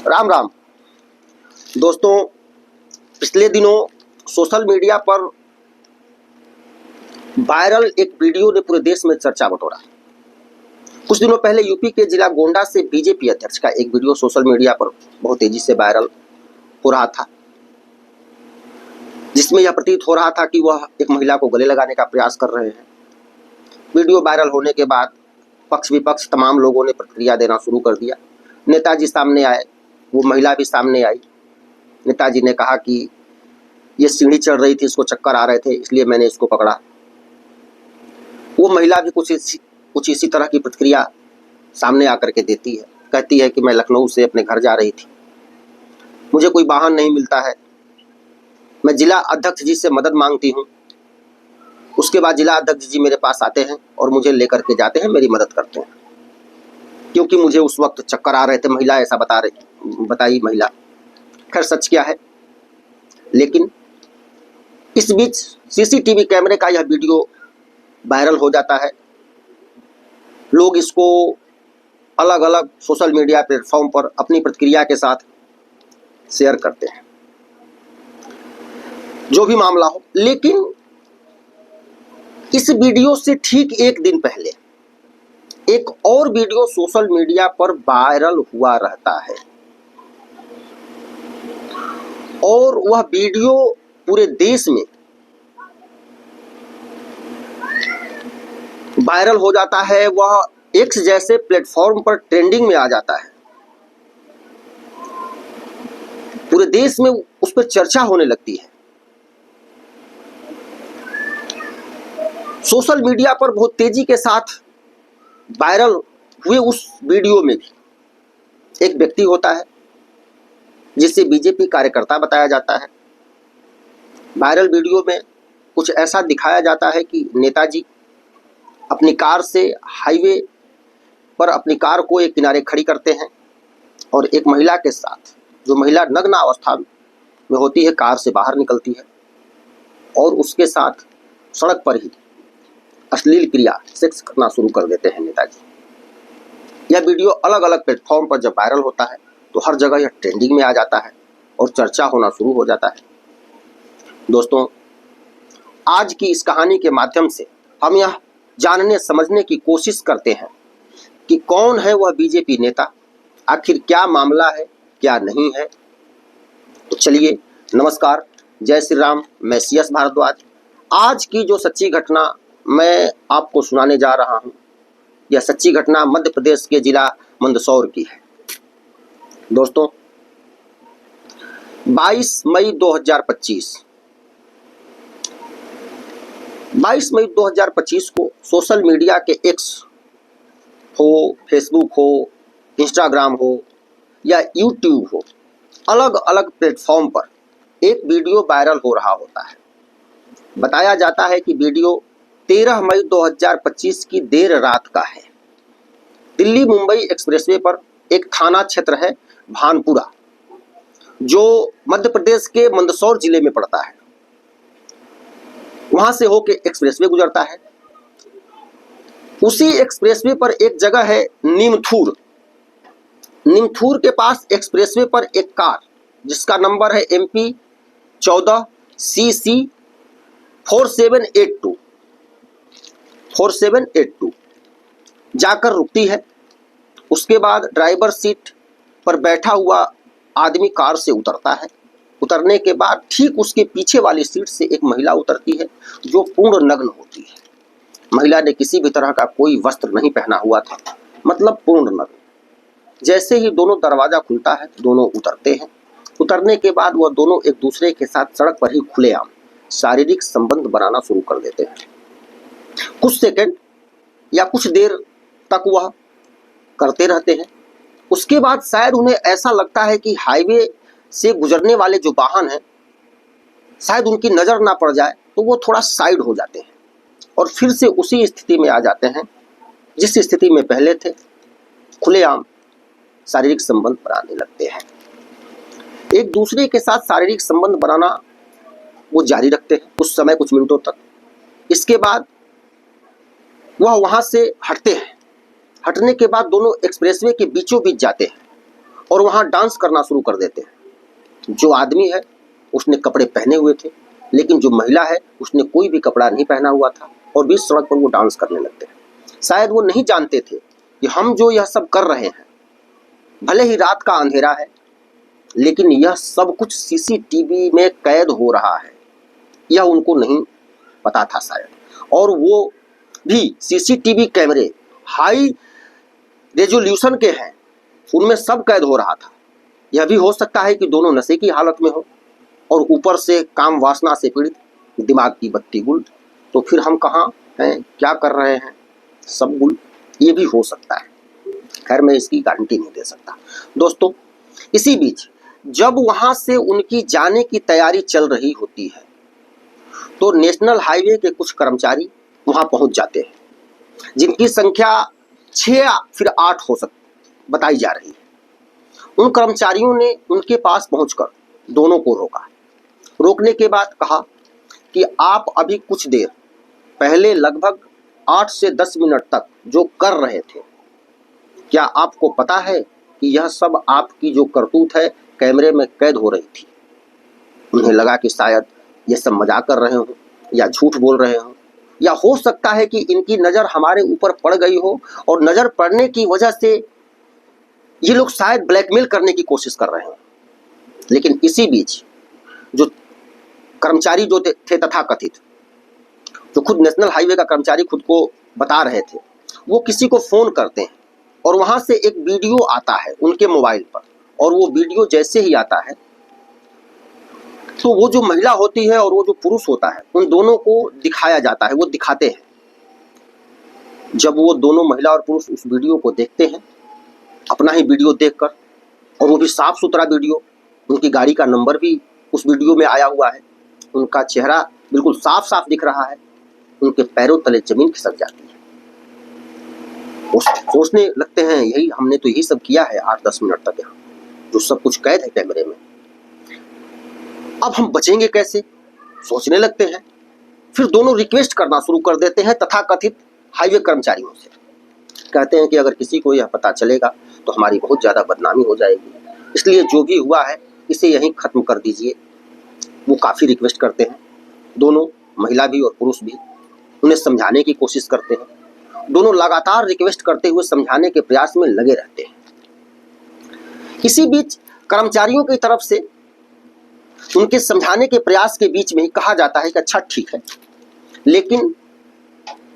राम राम दोस्तों, पिछले दिनों सोशल मीडिया पर वायरल एक वीडियो ने पूरे देश में चर्चा बटोरा। कुछ दिनों पहले यूपी के जिला गोंडा से बीजेपी अध्यक्ष का एक वीडियो सोशल मीडिया पर बहुत तेजी से वायरल हो रहा था, जिसमें यह प्रतीत हो रहा था कि वह एक महिला को गले लगाने का प्रयास कर रहे हैं। वीडियो वायरल होने के बाद पक्ष विपक्ष तमाम लोगों ने प्रतिक्रिया देना शुरू कर दिया। नेताजी सामने आए, वो महिला भी सामने आई। नेताजी ने कहा कि ये सीढ़ी चढ़ रही थी, इसको चक्कर आ रहे थे, इसलिए मैंने इसको पकड़ा। वो महिला भी कुछ इसी तरह की प्रतिक्रिया सामने आकर के देती है। कहती है कि मैं लखनऊ से अपने घर जा रही थी, मुझे कोई वाहन नहीं मिलता है, मैं जिला अध्यक्ष जी से मदद मांगती हूँ। उसके बाद जिला अध्यक्ष जी मेरे पास आते हैं और मुझे लेकर के जाते हैं, मेरी मदद करते हैं, क्योंकि मुझे उस वक्त चक्कर आ रहे थे। महिला ऐसा बताई महिला। खैर सच क्या है, लेकिन इस बीच सीसीटीवी कैमरे का यह वीडियो वायरल हो जाता है। लोग इसको अलग अलग सोशल मीडिया प्लेटफॉर्म पर अपनी प्रतिक्रिया के साथ शेयर करते हैं, जो भी मामला हो। लेकिन इस वीडियो से ठीक एक दिन पहले एक और वीडियो सोशल मीडिया पर वायरल हुआ रहता है, और वह वीडियो पूरे देश में वायरल हो जाता है। वह एक्स जैसे प्लेटफॉर्म पर ट्रेंडिंग में आ जाता है। पूरे देश में उस पर चर्चा होने लगती है। सोशल मीडिया पर बहुत तेजी के साथ वायरल हुए उस वीडियो में भी एक व्यक्ति होता है जिसे बीजेपी कार्यकर्ता बताया जाता है। वायरल वीडियो में कुछ ऐसा दिखाया जाता है कि नेताजी अपनी कार से हाईवे पर अपनी कार को एक किनारे खड़ी करते हैं और एक महिला के साथ, जो महिला नग्न अवस्था में होती है, कार से बाहर निकलती है और उसके साथ सड़क पर ही अश्लील क्रिया, सेक्स करना शुरू कर देते हैं नेताजी। यह वीडियो अलग अलग प्लेटफॉर्म पर जब वायरल होता है तो हर जगह यह ट्रेंडिंग में आ जाता है और चर्चा होना शुरू हो जाता है। दोस्तों, आज की इस कहानी के माध्यम से हम यह जानने समझने की कोशिश करते हैं कि कौन है वह बीजेपी नेता, आखिर क्या मामला है, क्या नहीं है। तो चलिए, नमस्कार, जय श्री राम, मैं CS भारद्वाज। आज की जो सच्ची घटना मैं आपको सुनाने जा रहा हूं, यह सच्ची घटना मध्य प्रदेश के जिला मंदसौर की है। दोस्तों, 22 मई 2025 को सोशल मीडिया के एक्स हो, फेसबुक हो, इंस्टाग्राम हो या यूट्यूब हो, अलग अलग प्लेटफॉर्म पर एक वीडियो वायरल हो रहा होता है। बताया जाता है कि वीडियो 13 मई 2025 की देर रात का है। दिल्ली मुंबई एक्सप्रेसवे पर एक थाना क्षेत्र है भानपुरा, जो मध्य प्रदेश के मंदसौर जिले में पड़ता है। वहां से होके एक्सप्रेसवे गुजरता है। उसी एक्सप्रेसवे पर एक जगह है नीमथूर। नीमथूर के पास एक्सप्रेसवे पर एक कार जिसका नंबर है MP 14CC 4782 जाकर रुकती है। उसके बाद ड्राइवर सीट पर बैठा हुआ आदमी कार से उतरता है। उतरने के बाद ठीक उसके पीछे वाली सीट से एक महिला उतरती है, जो पूर्ण नग्न होती है। महिला ने किसी भी तरह का कोई वस्त्र नहीं पहना हुआ था, मतलब पूर्ण नग्न। जैसे ही दोनों दरवाजा खुलता है, दोनों उतरते हैं। उतरने के बाद वह दोनों एक दूसरे के साथ सड़क पर ही खुलेआम शारीरिक संबंध बनाना शुरू कर देते हैं। कुछ सेकंड या कुछ देर तक वह करते रहते हैं। उसके बाद शायद उन्हें ऐसा लगता है कि हाईवे से गुजरने वाले जो वाहन हैं, शायद उनकी नजर ना पड़ जाए, तो वो थोड़ा साइड हो जाते हैं और फिर से उसी स्थिति में आ जाते हैं जिस स्थिति में पहले थे। खुलेआम शारीरिक संबंध बनाने लगते हैं। एक दूसरे के साथ शारीरिक संबंध बनाना वो जारी रखते हैं कुछ समय, कुछ मिनटों तक। इसके बाद वह वहां से हटते हैं। हटने के बाद दोनों एक्सप्रेसवे के बीचों बीच जाते हैं। और वहाँ डांस करना शुरू कर देते हैं। जो आदमी है उसने कपड़े पहने हुए थे, लेकिन जो महिला है उसने कोई भी कपड़ा नहीं पहना हुआ था और बीच सड़क पर वो डांस करने लगते हैं। शायद वो नहीं जानते थे कि हम जो यह सब कर रहे हैं, भले ही रात का अंधेरा है, लेकिन यह सब कुछ सीसीटीवी में कैद हो रहा है। यह उनको नहीं पता था शायद, और वो भी सीसीटीवी कैमरे हाई रेजोल्यूशन के हैं, उनमें सब कैद हो रहा था। यह भी हो सकता है कि दोनों नशे की हालत में हो और ऊपर से काम वासना से पीड़ित, दिमाग की बत्ती गुल। तो फिर हम कहाँ हैं, क्या कर रहे हैं, सब गुल। ये भी हो सकता है, खैर मैं इसकी गारंटी नहीं दे सकता। दोस्तों, इसी बीच जब वहां से उनकी जाने की तैयारी चल रही होती है तो नेशनल हाईवे के कुछ कर्मचारी वहां पहुंच जाते हैं, जिनकी संख्या 6 या फिर 8 हो सकती बताई जा रही है। उन कर्मचारियों ने उनके पास पहुंचकर दोनों को रोका। रोकने के बाद कहा कि आप अभी कुछ देर पहले लगभग 8 से 10 मिनट तक जो कर रहे थे, क्या आपको पता है कि यह सब आपकी जो करतूत है कैमरे में कैद हो रही थी। उन्हें लगा कि शायद ये सब मजाक कर रहे हों या झूठ बोल रहे हों, या हो सकता है कि इनकी नज़र हमारे ऊपर पड़ गई हो और नज़र पड़ने की वजह से ये लोग शायद ब्लैकमेल करने की कोशिश कर रहे हों। लेकिन इसी बीच जो कर्मचारी जो थे तथाकथित, जो खुद नेशनल हाईवे का कर्मचारी खुद को बता रहे थे, वो किसी को फ़ोन करते हैं और वहाँ से एक वीडियो आता है उनके मोबाइल पर। और वो वीडियो जैसे ही आता है तो वो जो महिला होती है और वो जो पुरुष होता है, उन दोनों को दिखाया जाता है, वो दिखाते हैं। जब वो दोनों महिला और पुरुष उस वीडियो को देखते हैं, अपना ही वीडियो देखकर, और वो भी साफ सुथरा वीडियो, उनकी गाड़ी का नंबर भी उस वीडियो में आया हुआ है, उनका चेहरा बिल्कुल साफ साफ दिख रहा है, उनके पैरों तले जमीन खिसक जाती है। वो सोचने लगते हैं, यही हमने तो यही सब किया है 8-10 मिनट तक, यहाँ जो सब कुछ कैद है कैमरे में, अब हम बचेंगे कैसे, सोचने लगते हैं। फिर दोनों रिक्वेस्ट करना शुरू कर देते हैं तथाकथित हाईवे कर्मचारियों से। कहते हैं कि अगर किसी को यह पता चलेगा तो हमारी बहुत ज़्यादा बदनामी हो जाएगी, इसलिए जो भी हुआ है इसे यहीं ख़त्म कर दीजिए। वो काफ़ी रिक्वेस्ट करते हैं, दोनों महिला भी और पुरुष भी उन्हें समझाने की कोशिश करते हैं। दोनों लगातार रिक्वेस्ट करते हुए समझाने के प्रयास में लगे रहते हैं। इसी बीच कर्मचारियों की तरफ से उनके समझाने के प्रयास के बीच में ही कहा जाता है कि अच्छा ठीक है, लेकिन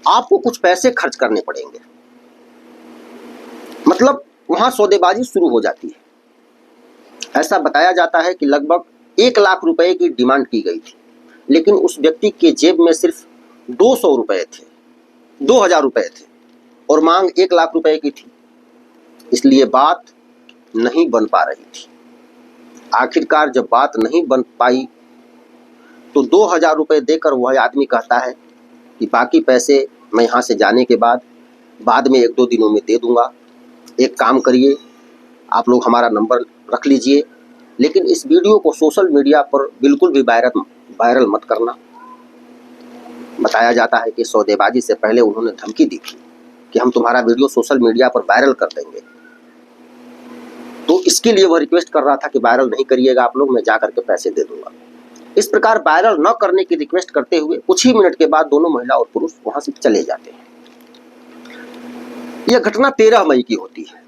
आपको कुछ पैसे खर्च करने पड़ेंगे। मतलब वहां सौदेबाजी शुरू हो जाती है। ऐसा बताया जाता है कि लगभग 1 लाख रुपए की डिमांड की गई थी, लेकिन उस व्यक्ति के जेब में सिर्फ 200 रुपए थे, 2000 रुपए थे, और मांग 1 लाख रुपए की थी। इसलिए बात नहीं बन पा रही थी। आखिरकार जब बात नहीं बन पाई तो 2000 रुपए देकर वह आदमी कहता है कि बाकी पैसे मैं यहाँ से जाने के बाद में 1-2 दिनों में दे दूंगा। एक काम करिए, आप लोग हमारा नंबर रख लीजिए, लेकिन इस वीडियो को सोशल मीडिया पर बिल्कुल भी वायरल मत करना। बताया जाता है कि सौदेबाजी से पहले उन्होंने धमकी दी थी कि हम तुम्हारा वीडियो सोशल मीडिया पर वायरल कर देंगे। तो इसके लिए वह रिक्वेस्ट कर रहा था कि वायरल नहीं करिएगा आप लोग, मैं जा करके पैसे दे दूंगा। इस प्रकार वायरल न करने की रिक्वेस्ट करते हुए कुछ ही मिनट के बाद दोनों महिला और पुरुष वहां से चले जाते हैं। यह घटना 13 मई की होती है।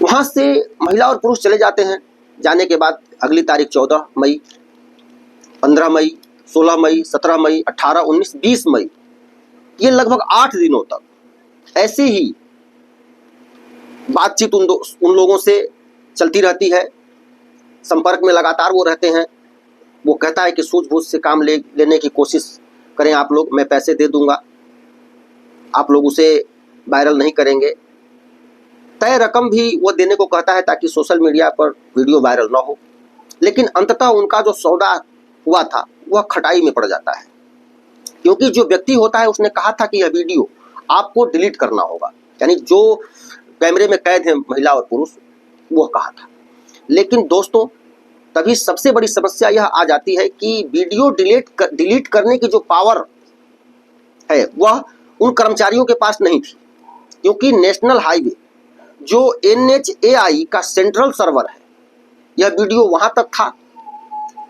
वहां से महिला और पुरुष चले जाते हैं। जाने के बाद अगली तारीख 14 मई, 15 मई, 16 मई, 17 मई, 18, 19, 20 मई, ये लगभग 8 दिनों तक ऐसे ही बातचीत उन लोगों से चलती रहती है। संपर्क में लगातार वो रहते हैं। वो कहता है कि सूझबूझ से काम लेने की कोशिश करें आप लोग, मैं पैसे दे दूंगा, आप लोग उसे वायरल नहीं करेंगे। तय रकम भी वो देने को कहता है ताकि सोशल मीडिया पर वीडियो वायरल ना हो। लेकिन अंततः उनका जो सौदा हुआ था वह खटाई में पड़ जाता है, क्योंकि जो व्यक्ति होता है उसने कहा था कि यह वीडियो आपको डिलीट करना होगा, यानी जो कैमरे में कैद है महिला और पुरुष, वो कहा था। लेकिन दोस्तों, तभी सबसे बड़ी समस्या यह आ जाती है कि वीडियो डिलीट करने की जो पावर है वह उन कर्मचारियों के पास नहीं थी, क्योंकि नेशनल हाईवे जो NHAI का सेंट्रल सर्वर है, यह वीडियो वहां तक था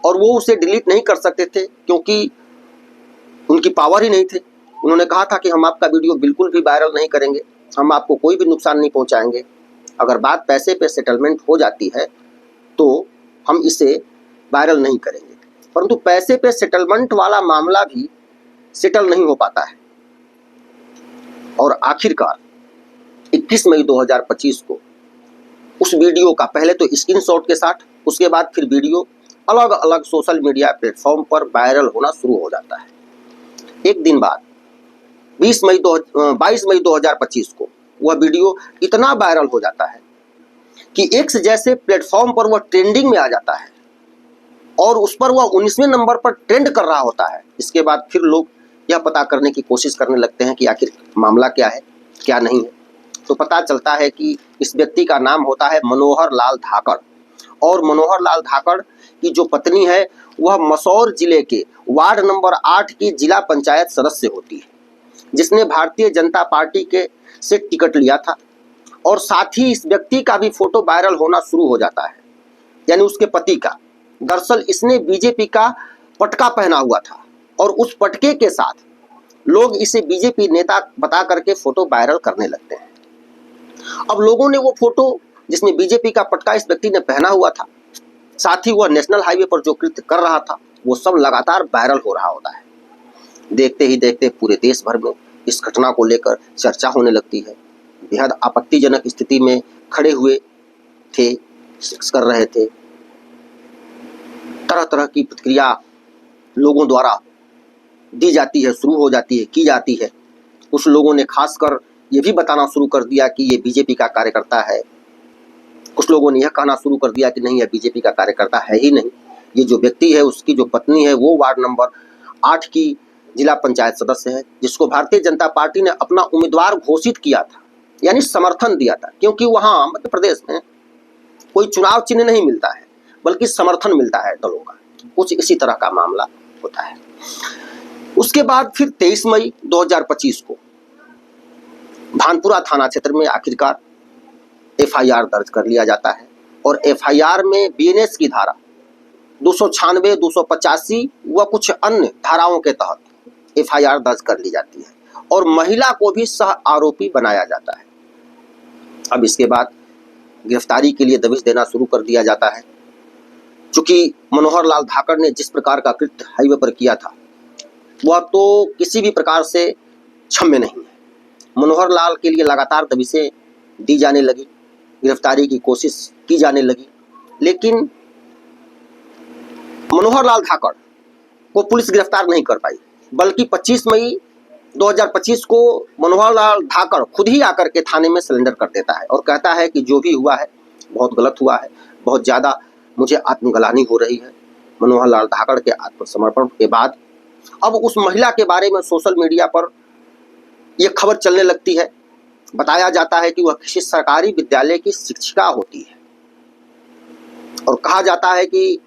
और वो उसे डिलीट नहीं कर सकते थे क्योंकि उनकी पावर ही नहीं थी। उन्होंने कहा था कि हम आपका वीडियो बिल्कुल भी वायरल नहीं करेंगे, हम आपको कोई भी नुकसान नहीं पहुंचाएंगे। अगर बात पैसे पे सेटलमेंट हो जाती है तो हम इसे वायरल नहीं करेंगे। परंतु पैसे पे सेटलमेंट वाला मामला भी सेटल नहीं हो पाता है और आखिरकार 21 मई 2025 को उस वीडियो का पहले तो स्क्रीनशॉट के साथ, उसके बाद फिर वीडियो अलग अलग सोशल मीडिया प्लेटफॉर्म पर वायरल होना शुरू हो जाता है। एक दिन बाद 22 मई 2025 को वह वीडियो इतना वायरल हो जाता है कि एक्स जैसे प्लेटफॉर्म पर वह ट्रेंडिंग में आ जाता है और उस पर वह 19वें नंबर पर ट्रेंड कर रहा होता है। इसके बाद फिर लोग यह पता करने की कोशिश करने लगते हैं कि आखिर मामला क्या है, क्या नहीं है। तो पता चलता है कि इस व्यक्ति का नाम होता है मनोहर लाल धाकड़ और मनोहर लाल धाकड़ की जो पत्नी है वह मसौर जिले के वार्ड नंबर 8 की जिला पंचायत सदस्य होती है, जिसने भारतीय जनता पार्टी के से टिकट लिया था। और साथ ही इस व्यक्ति का भी फोटो वायरल होना शुरू हो जाता है, यानी उसके पति का। दरअसल इसने बीजेपी का पटका पहना हुआ था और उस पटके के साथ लोग इसे बीजेपी नेता बता करके फोटो वायरल करने लगते हैं। अब लोगों ने वो फोटो जिसमें बीजेपी का पटका इस व्यक्ति ने पहना हुआ था, साथ ही वह नेशनल हाईवे पर जो कृत्य कर रहा था, वो सब लगातार वायरल हो रहा होता है। देखते ही देखते पूरे देश भर में इस घटना को लेकर चर्चा होने लगती है। बेहद आपत्तिजनक स्थिति में खड़े हुए थे, कर रहे थे। तरह तरह की प्रतिक्रिया लोगों द्वारा दी जाती है, शुरू हो जाती है, की जाती है। कुछ लोगों ने खासकर ये भी बताना शुरू कर दिया कि ये बीजेपी का कार्यकर्ता है। कुछ लोगों ने यह कहना शुरू कर दिया कि नहीं, यह बीजेपी का कार्यकर्ता है ही नहीं, ये जो व्यक्ति है उसकी जो पत्नी है वो वार्ड नंबर 8 की जिला पंचायत सदस्य है, जिसको भारतीय जनता पार्टी ने अपना उम्मीदवार घोषित किया था, यानी समर्थन दिया था। क्योंकि वहाँ मध्य प्रदेश में कोई चुनाव चिन्ह नहीं मिलता है बल्कि समर्थन मिलता है दलों का। कुछ इसी तरह का मामला होता है। उसके बाद फिर 23 मई 2025 को भानपुरा थाना क्षेत्र में आखिरकार FIR दर्ज कर लिया जाता है और FIR में BNS की धारा 296, 285 व कुछ अन्य धाराओं के तहत FIR दर्ज कर ली जाती है और महिला को भी सह आरोपी बनाया जाता है। अब इसके बाद गिरफ्तारी के लिए दबिश देना शुरू कर दिया जाता है। चूंकि मनोहर लाल धाकड़ ने जिस प्रकार का कृत्य हाईवे पर किया था वह तो किसी भी प्रकार से क्षम्य नहीं है। मनोहर लाल के लिए लगातार दबिशें दी जाने लगी, गिरफ्तारी की कोशिश की जाने लगी, लेकिन मनोहर लाल धाकड़ को पुलिस गिरफ्तार नहीं कर पाई। बल्कि 25 मई 2025 को मनोहर लाल धाकड़ खुद ही आकर के थाने में सरेंडर कर देता है और कहता है कि जो भी हुआ है बहुत गलत हुआ है, बहुत ज़्यादा मुझे आत्मग्लानि हो रही है। मनोहर लाल धाकड़ के आत्मसमर्पण के बाद अब उस महिला के बारे में सोशल मीडिया पर यह खबर चलने लगती है। बताया जाता है कि वह किसी सरकारी विद्यालय की शिक्षिका होती है और कहा जाता है कि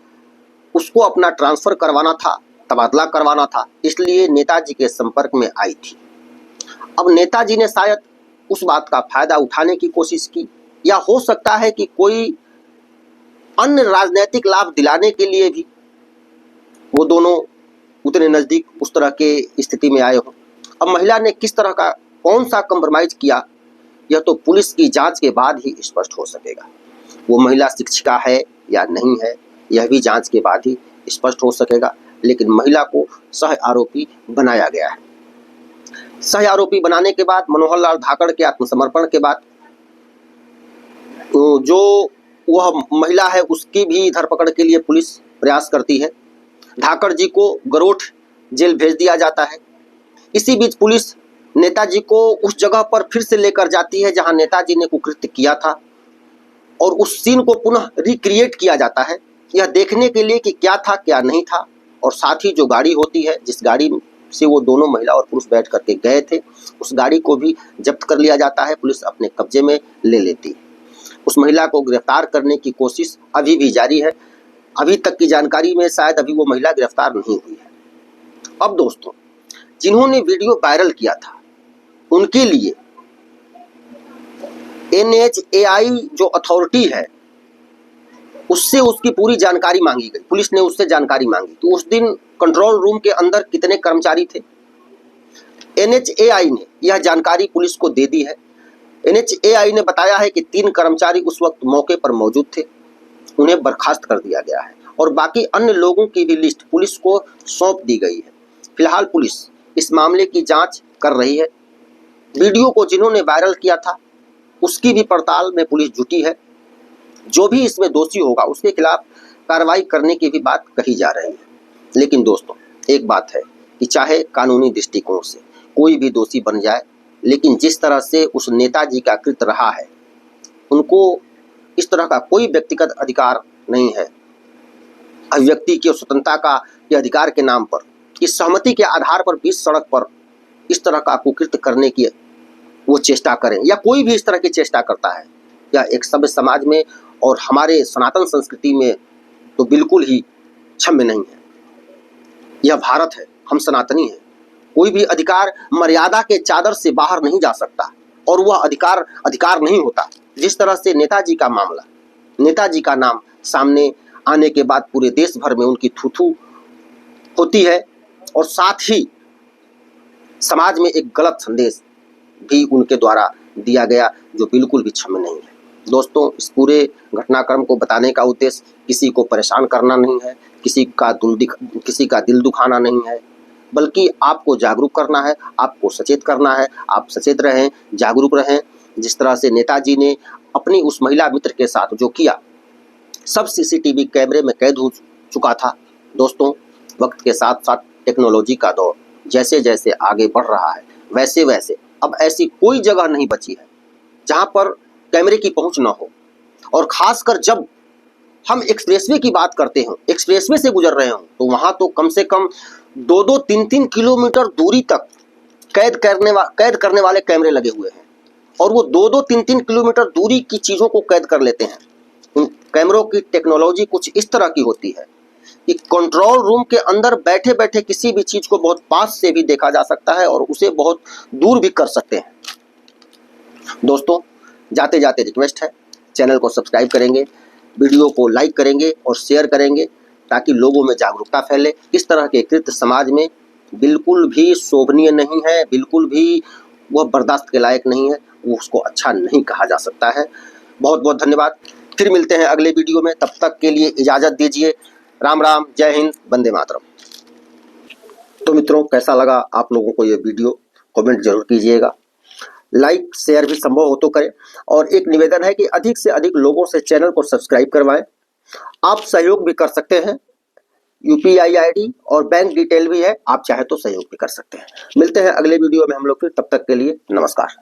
उसको अपना ट्रांसफर करवाना था, तबादला करवाना था, इसलिए नेताजी के संपर्क में आई थी। अब नेताजी ने शायद उस बात का फायदा उठाने की कोशिश की, या हो सकता है कि कोई अन्य राजनीतिक लाभ दिलाने के लिए भी वो दोनों उतने नजदीक उस तरह के स्थिति में आए हों। अब महिला ने किस तरह का कौन सा कंप्रोमाइज किया, यह तो पुलिस की जांच के बाद ही स्पष्ट हो सकेगा। वो महिला शिक्षिका है या नहीं है, यह भी जांच के बाद ही स्पष्ट हो सकेगा। लेकिन महिला को सह आरोपी बनाया गया है। सह आरोपी बनाने के बाद मनोहर लाल धाकड़ के आत्मसमर्पण के बाद जो वह महिला है उसकी भी धरपकड़ के लिए पुलिस प्रयास करती है। धाकड़ जी को गरोठ जेल भेज दिया जाता है। इसी बीच पुलिस नेताजी को उस जगह पर फिर से लेकर जाती है जहां नेताजी ने कुकृत्य किया था और उस सीन को पुनः रिक्रिएट किया जाता है, यह देखने के लिए कि क्या था क्या नहीं था। और साथ ही जो गाड़ी होती है, जिस गाड़ी से वो दोनों महिला और पुरुष बैठ करके गए थे, उस गाड़ी को भी जब्त कर लिया जाता है, पुलिस अपने कब्जे में ले लेती है। उस महिला को गिरफ्तार करने की कोशिश अभी भी जारी है। अभी तक की जानकारी में शायद अभी वो महिला गिरफ्तार नहीं हुई है। अब दोस्तों, जिन्होंने वीडियो वायरल किया था उनके लिए NHAI जो अथॉरिटी है उससे उसकी पूरी जानकारी मांगी गई, पुलिस ने उससे जानकारी मांगी कि उस दिन कंट्रोल रूम के अंदर कितने कर्मचारी थे। NHAI ने यह जानकारी पुलिस को दे दी है। NHAI ने बताया है कि 3 कर्मचारी उस वक्त मौके पर मौजूद थे, उन्हें बर्खास्त कर दिया गया है और बाकी अन्य लोगों की भी लिस्ट पुलिस को सौंप दी गई है। फिलहाल पुलिस इस मामले की जांच कर रही है। वीडियो को जिन्होंने वायरल किया था उसकी भी पड़ताल में पुलिस जुटी है। जो भी इसमें दोषी होगा उसके खिलाफ कार्रवाई करने की भी बात कही जा रही है। लेकिन दोस्तों एक बात है कि चाहे कानूनी दृष्टिकोण से कोई भी दोषी बन जाए, लेकिन जिस तरह से उस नेताजी का कृत्य रहा है, उनको इस तरह का कोई व्यक्तिगत अधिकार नहीं है। अभिव्यक्ति की स्वतंत्रता का ये अधिकार के नाम पर इस सहमति के आधार पर बीच सड़क पर इस तरह का कुकृत्य करने की वो चेष्टा करें या कोई भी इस तरह की चेष्टा करता है, यह एक सभ्य समाज में और हमारे सनातन संस्कृति में तो बिल्कुल ही क्षम्य नहीं है। यह भारत है, हम सनातनी हैं। कोई भी अधिकार मर्यादा के चादर से बाहर नहीं जा सकता और वह अधिकार नहीं होता। जिस तरह से नेताजी का मामला, नेताजी का नाम सामने आने के बाद पूरे देश भर में उनकी थू-थू होती है और साथ ही समाज में एक गलत संदेश भी उनके द्वारा दिया गया जो बिल्कुल भी क्षम्य नहीं है। दोस्तों इस पूरे घटनाक्रम को बताने का उद्देश्य किसी को परेशान करना नहीं है, किसी का दिल दुखाना नहीं है, बल्कि आपको जागरूक करना है, आपको सचेत करना है। आप सचेत रहें, जागरूक रहें। जिस तरह से नेताजी ने अपनी उस महिला मित्र के साथ जो किया, सब CCTV कैमरे में कैद हो चुका था। दोस्तों वक्त के साथ साथ टेक्नोलॉजी का दौर जैसे जैसे आगे बढ़ रहा है, वैसे वैसे अब ऐसी कोई जगह नहीं बची है जहां पर कैमरे की पहुंच ना हो। और खासकर जब हम एक्सप्रेसवे की बात करते हैं, एक्सप्रेसवे से गुजर रहे हों, तो वहां तो कम से कम 2-2, 3-3 किलोमीटर दूरी तक कैद करने वाले कैमरे लगे हुए हैं और वो 2-2, 3-3 किलोमीटर दूरी की चीज़ों को कैद कर लेते हैं। उन कैमरों की टेक्नोलॉजी कुछ इस तरह की होती है कि कंट्रोल रूम के अंदर बैठे बैठे किसी भी चीज़ को बहुत पास से भी देखा जा सकता है और उसे बहुत दूर भी कर सकते हैं। दोस्तों जाते जाते रिक्वेस्ट है, चैनल को सब्सक्राइब करेंगे, वीडियो को लाइक करेंगे और शेयर करेंगे ताकि लोगों में जागरूकता फैले। इस तरह के कृत्य समाज में बिल्कुल भी शोभनीय नहीं है, बिल्कुल भी वह बर्दाश्त के लायक नहीं है, वो उसको अच्छा नहीं कहा जा सकता है। बहुत बहुत धन्यवाद। फिर मिलते हैं अगले वीडियो में, तब तक के लिए इजाज़त दीजिए। राम राम, जय हिंद, वंदे मातरम। तो मित्रों कैसा लगा आप लोगों को ये वीडियो, कमेंट जरूर कीजिएगा, लाइक शेयर भी संभव हो तो करें और एक निवेदन है कि अधिक से अधिक लोगों से चैनल को सब्सक्राइब करवाएं। आप सहयोग भी कर सकते हैं, UPI ID और बैंक डिटेल भी है, आप चाहे तो सहयोग भी कर सकते हैं। मिलते हैं अगले वीडियो में हम लोग फिर, तब तक के लिए नमस्कार।